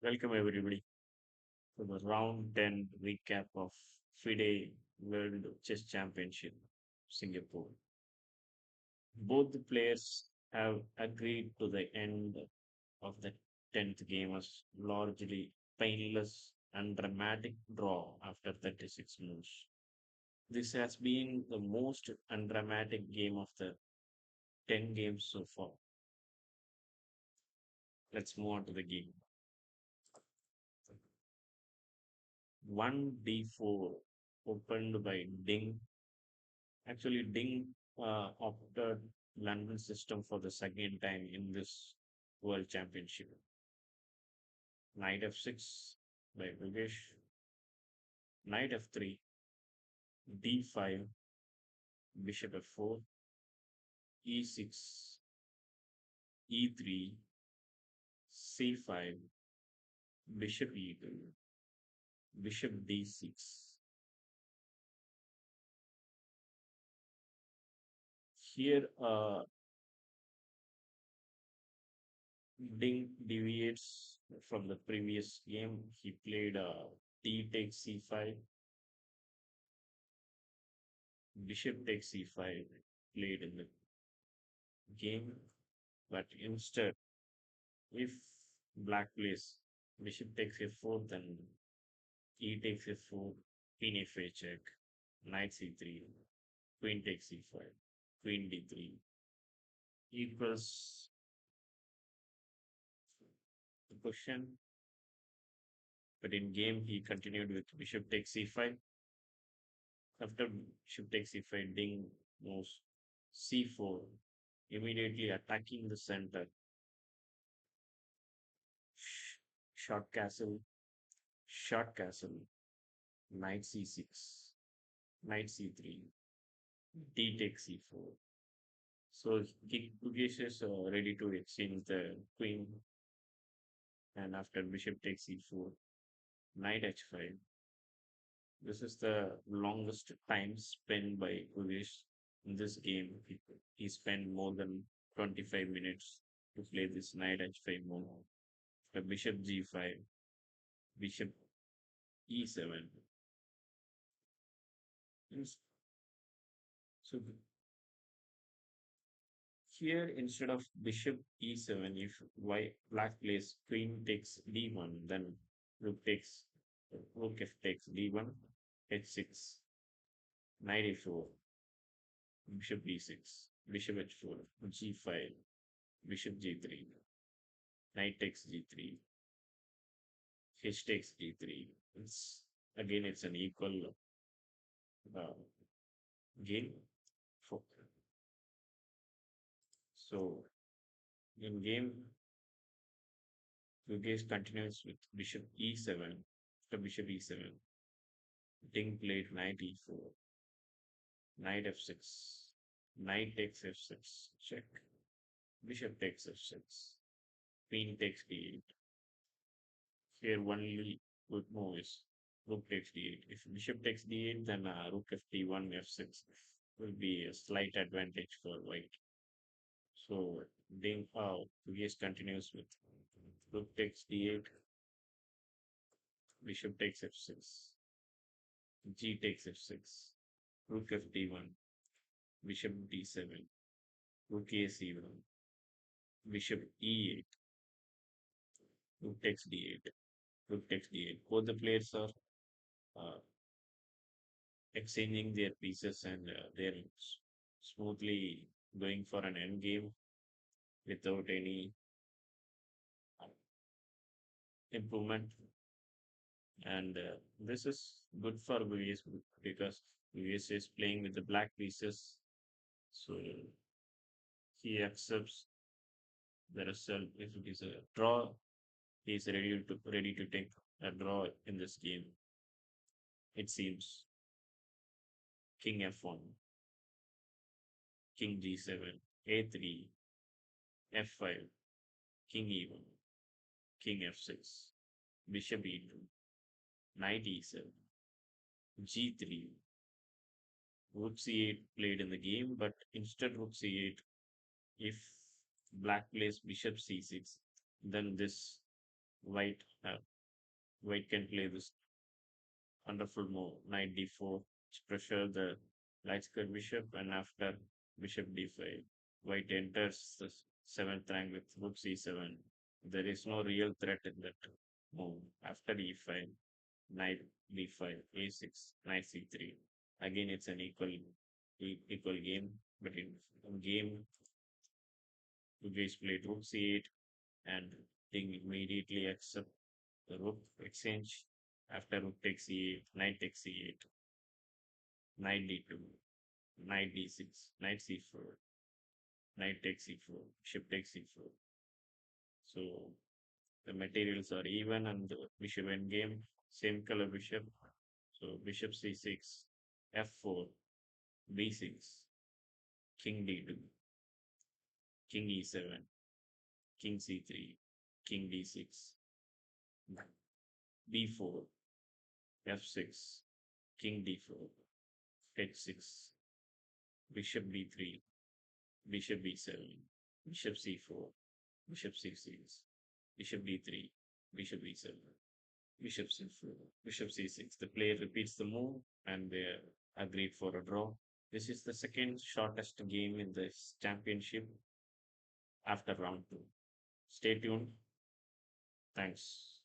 Welcome everybody to the round 10 recap of FIDE World Chess Championship, Singapore. Both the players have agreed to the end of the 10th game as largely painless and dramatic draw after 36 moves. This has been the most undramatic game of the 10 games so far. Let's move on to the game. 1d4 opened by Ding. Actually, Ding opted London system for the second time in this World Championship. Knight f6 by Gukesh. Knight f3, d5, bishop f4, e6, e3, c5, bishop e2, bishop d6. Here, Ding deviates from the previous game. He played d takes c5, bishop takes c5, played in the game, but instead, if black plays bishop takes f4, then e takes f4, queen f8 check, knight c3, queen takes c5, queen d3 equals the question. But in game, he continued with bishop takes c5. After bishop takes c5, Ding moves c4, immediately attacking the center. Short castle, short castle, knight c6, knight c3, d takes c4. So Gukesh is ready to exchange the queen, and after bishop takes e4, knight h5. This is the longest time spent by Gukesh in this game. He spent more than 25 minutes to play this knight h5 move. The bishop g5, bishop e7. So here, instead of bishop e7, if white black plays queen takes d1, then rook takes rook f takes d1, h6, knight a4, bishop b6, bishop h4, g5, bishop g3, knight takes g3, h takes g3. It's an equal uh, game. For, so in game, Gukesh continues with bishop e7, after bishop e7. Ding played knight e4, knight f6, knight takes f6, check, bishop takes f6, queen takes d8. Here only good move is rook takes d8. If bishop takes d8, then rook ft1, f6 will be a slight advantage for white. So Ding Gukesh continues with rook takes d8, bishop takes f6, g takes f6, rook ft1, bishop d7, rook a c1, bishop e8, rook takes d8, rook takes d8. Both the players are uh, exchanging their pieces and they're smoothly going for an end game without any uh, improvement. And this is good for VS because VS is playing with the black pieces. So he accepts the result. If it is a draw, he is ready to take a draw in this game. It seems King f1, King g7, a3, f5, King e1, King f6, Bishop e2, Knight e7, g3, Rook c8 played in the game, but instead Rook c8, if Black plays Bishop c6, then this White, white can play this wonderful move, knight d4, pressure the light square bishop, and after bishop d5, white enters the seventh rank with rook c7. There is no real threat in that move. After e5, knight b5, a6, knight c3. Again, it's an equal game, but in game, Gukesh played rook c8 and King immediately accept the rook exchange. After rook takes e8, knight takes e8, knight d2, knight d6, knight c4, knight takes e4, bishop takes e4. So the materials are even and the bishop endgame, same color bishop. So bishop c6, f4, b6, king d2, king e7, king c3, king d6, b4, f6, king d4, h6, bishop b3, bishop b7, bishop c4, bishop c6, bishop d3, bishop e7, bishop c4, bishop c6. The player repeats the move and they are agreed for a draw. This is the second shortest game in this championship after round two. Stay tuned. Thanks.